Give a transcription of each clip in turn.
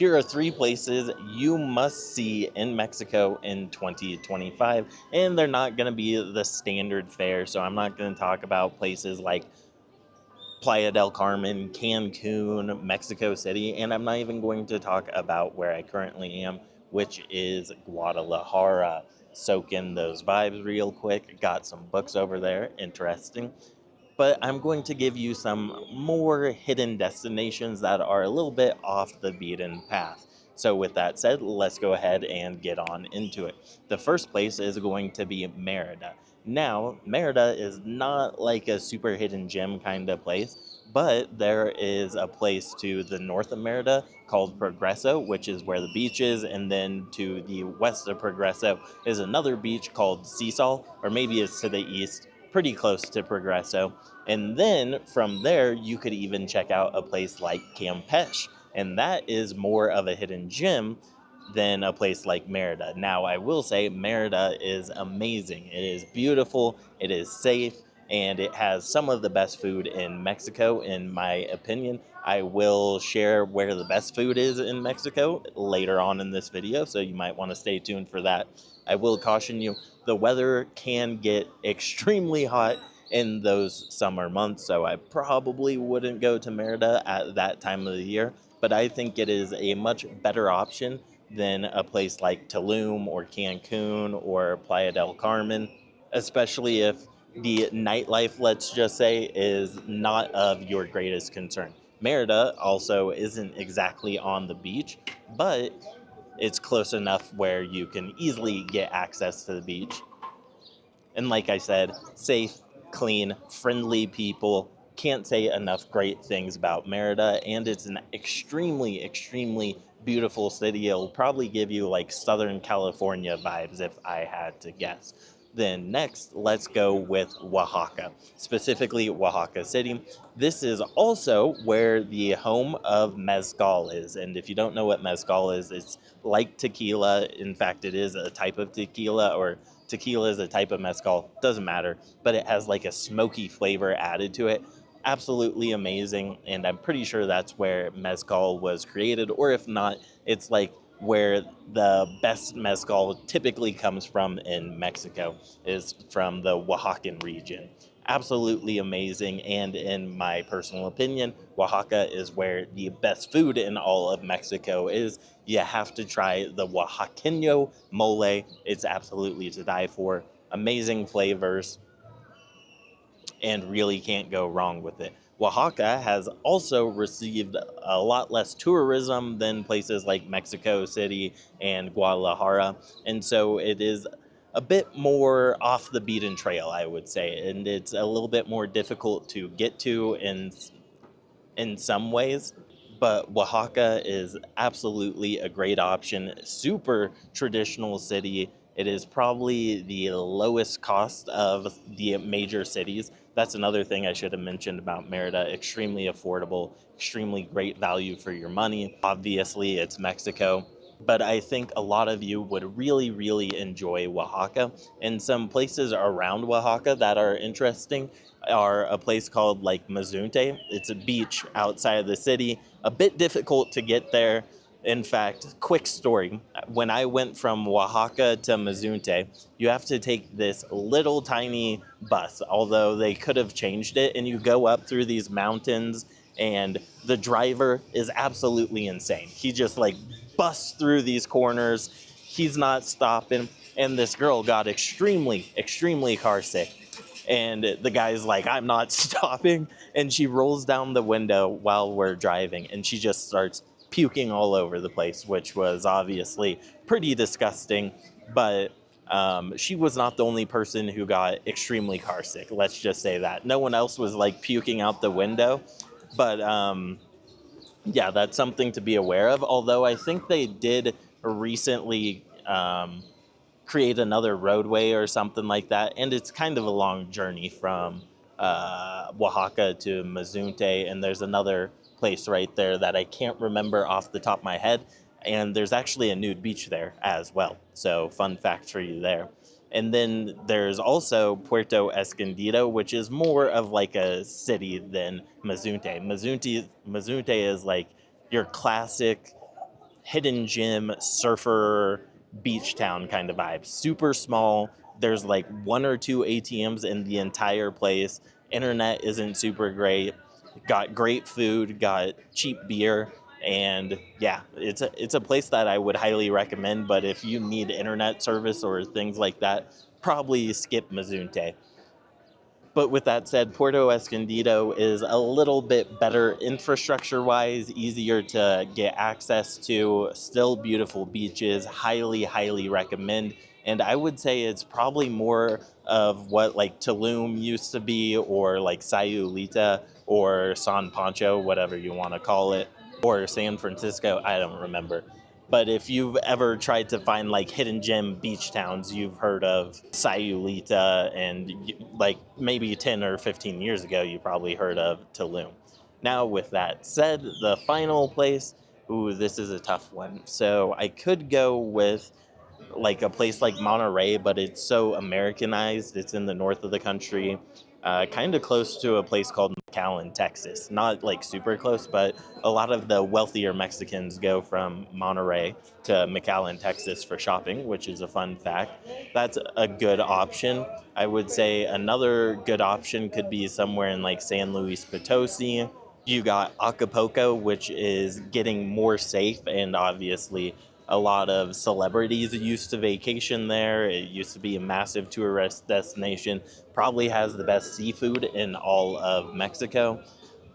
Here are three places you must see in Mexico in 2025, and they're not going to be the standard fare. So I'm not going to talk about places like Playa del Carmen, Cancun, Mexico City, and I'm not even going to talk about where I currently am, which is Guadalajara. Soak in those vibes real quick. Got some books over there, interesting. But I'm going to give you some more hidden destinations that are a little bit off the beaten path. So, with that said, let's go ahead and get on into it. The first place is going to be Merida. Now, Merida is not like a super hidden gem kind of place, but there is a place to the north of Merida called Progreso, which is where the beach is, and then to the west of Progreso is another beach called Seasol, or maybe it's to the east, pretty close to Progreso. And then from there, you could even check out a place like Campeche, and that is more of a hidden gem than a place like Merida. Now, I will say Merida is amazing. It is beautiful, it is safe, and it has some of the best food in Mexico, in my opinion. I will share where the best food is in Mexico later on in this video, so you might want to stay tuned for that. I will caution you, the weather can get extremely hot in those summer months, so I probably wouldn't go to Merida at that time of the year, but I think it is a much better option than a place like Tulum or Cancun or Playa del Carmen, especially if the nightlife, let's just say, is not of your greatest concern. Merida also isn't exactly on the beach, but it's close enough where you can easily get access to the beach. And like I said, safe, clean, friendly people. Can't say enough great things about Merida, and it's an extremely, extremely beautiful city. It'll probably give you like Southern California vibes if I had to guess. Then next, let's go with Oaxaca, specifically Oaxaca City. This is also where the home of mezcal is. And if you don't know what mezcal is, it's like tequila. In fact, it is a type of tequila, or tequila is a type of mezcal, doesn't matter, but it has like a smoky flavor added to it. Absolutely amazing, and I'm pretty sure that's where mezcal was created, or if not, it's like where the best mezcal typically comes from in Mexico, is from the Oaxacan region. Absolutely amazing, and in my personal opinion, Oaxaca is where the best food in all of Mexico is. You have to try the Oaxaqueño mole. It's absolutely to die for. Amazing flavors, and really can't go wrong with it. Oaxaca has also received a lot less tourism than places like Mexico City and Guadalajara, and so it is a bit more off the beaten trail, I would say, and it's a little bit more difficult to get to in some ways. But Oaxaca is absolutely a great option. Super traditional city. It is probably the lowest cost of the major cities. That's another thing I should have mentioned about Merida. Extremely affordable, extremely great value for your money. Obviously, it's Mexico, but I think a lot of you would really, really enjoy Oaxaca. And some places around Oaxaca that are interesting are a place called like Mazunte. It's a beach outside of the city, a bit difficult to get there. In fact, quick story, when I went from Oaxaca to Mazunte, you have to take this little tiny bus, although they could have changed it, and you go up through these mountains, and the driver is absolutely insane. He just like busts through these corners. He's not stopping, and this girl got extremely, extremely car sick. And the guy's like, I'm not stopping. And she rolls down the window while we're driving, and she just starts puking all over the place, which was obviously pretty disgusting. But she was not the only person who got extremely car sick. Let's just say that. No one else was like puking out the window. But yeah, that's something to be aware of. Although I think they did recently create another roadway or something like that. And it's kind of a long journey from Oaxaca to Mazunte. And there's another place right there that I can't remember off the top of my head. And there's actually a nude beach there as well. So fun fact for you there. And then there's also Puerto Escondido, which is more of like a city than Mazunte. Mazunte is like your classic hidden gem surfer beach town kind of vibe. Super small. There's like one or two ATMs in the entire place. Internet isn't super great. Got great food, got cheap beer, and yeah, it's a place that I would highly recommend. But if you need internet service or things like that, probably skip Mazunte. But with that said, Puerto Escondido is a little bit better infrastructure-wise, easier to get access to, still beautiful beaches, highly, highly recommend. And I would say it's probably more of what like Tulum used to be, or like Sayulita, or San Pancho, whatever you want to call it, or San Francisco, I don't remember. But if you've ever tried to find like hidden gem beach towns, you've heard of Sayulita, and like maybe 10 or 15 years ago, you probably heard of Tulum. Now, with that said, the final place, ooh, this is a tough one. So I could go with like a place like Monterey, but it's so Americanized. It's in the north of the country, kind of close to a place called McAllen, Texas. Not like super close, but a lot of the wealthier Mexicans go from Monterey to McAllen, Texas for shopping, which is a fun fact. That's a good option. I would say another good option could be somewhere in like San Luis Potosi. You got Acapulco, which is getting more safe, and obviously a lot of celebrities used to vacation there. It used to be a massive tourist destination. Probably has the best seafood in all of Mexico.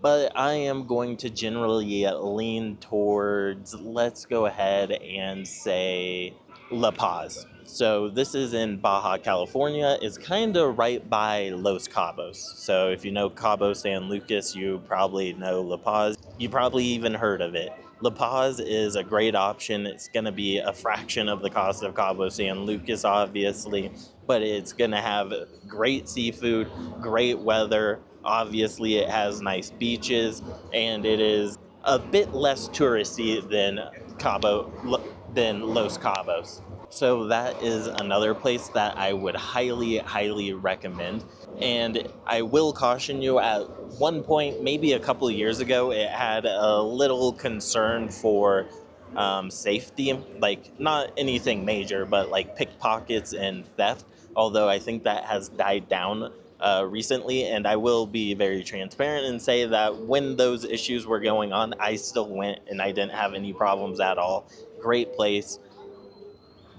But I am going to generally lean towards, let's go ahead and say La Paz. So this is in Baja California. It's kind of right by Los Cabos. So if you know Cabo San Lucas, you probably know La Paz. You probably even heard of it. La Paz is a great option. It's going to be a fraction of the cost of Cabo San Lucas, obviously, but it's going to have great seafood, great weather. Obviously, it has nice beaches, and it is a bit less touristy than Los Cabos. So that is another place that I would highly, highly recommend. And I will caution you, at one point, maybe a couple of years ago, it had a little concern for safety, like not anything major, but like pickpockets and theft. Although I think that has died down recently, and I will be very transparent and say that when those issues were going on, I still went and I didn't have any problems at all. Great place,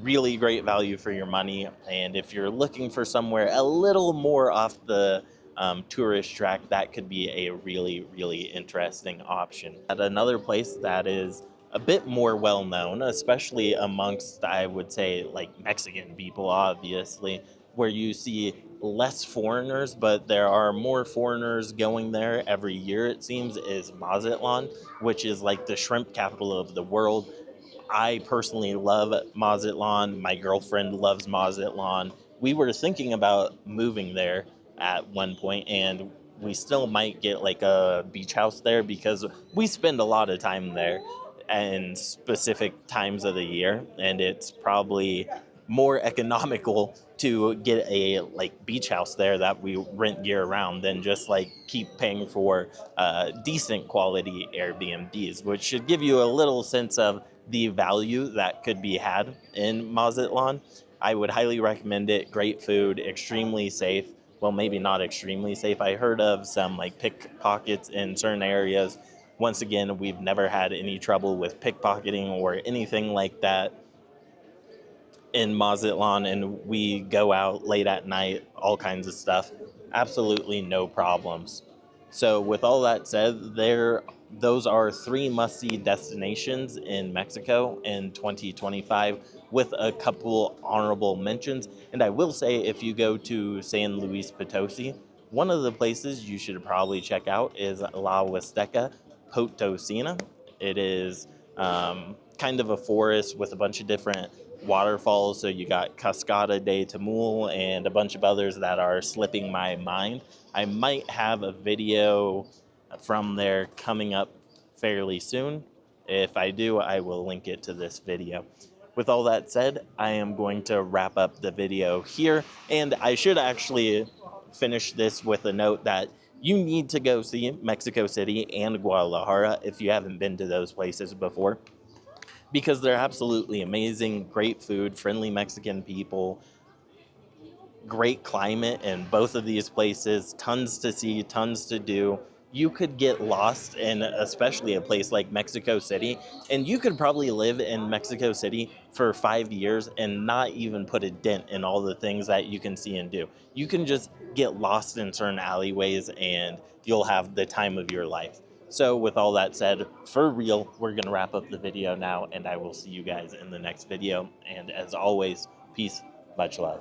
really great value for your money. And if you're looking for somewhere a little more off the tourist track, that could be a really, really interesting option. At another place that is a bit more well known, especially amongst, I would say, like Mexican people, obviously, where you see less foreigners, but there are more foreigners going there every year, it seems, is Mazatlan, which is like the shrimp capital of the world. I personally love Mazatlan. My girlfriend loves Mazatlan. We were thinking about moving there at one point, and we still might get like a beach house there because we spend a lot of time there and specific times of the year, and it's probably more economical to get a like beach house there that we rent year round than just like keep paying for decent quality Airbnbs, which should give you a little sense of the value that could be had in Mazatlan. I would highly recommend it. Great food, extremely safe. Well, maybe not extremely safe. I heard of some like pickpockets in certain areas. Once again, we've never had any trouble with pickpocketing or anything like that in Mazatlan, and we go out late at night, all kinds of stuff. Absolutely no problems. So, with all that said, those are three must-see destinations in Mexico in 2025, with a couple honorable mentions. And I will say, if you go to San Luis Potosi, one of the places you should probably check out is La Huasteca Potosina. It is kind of a forest with a bunch of different waterfalls. So you got Cascada de Tamul and a bunch of others that are slipping my mind. I might have a video from there coming up fairly soon. If I do, I will link it to this video. With all that said, I am going to wrap up the video here, and I should actually finish this with a note that you need to go see Mexico City and Guadalajara if you haven't been to those places before. because they're absolutely amazing, great food, friendly Mexican people, great climate in both of these places, tons to see, tons to do. You could get lost in especially a place like Mexico City, and you could probably live in Mexico City for 5 years and not even put a dent in all the things that you can see and do. You can just get lost in certain alleyways and you'll have the time of your life. So with all that said, for real, we're going to wrap up the video now, and I will see you guys in the next video. And as always, peace, much love.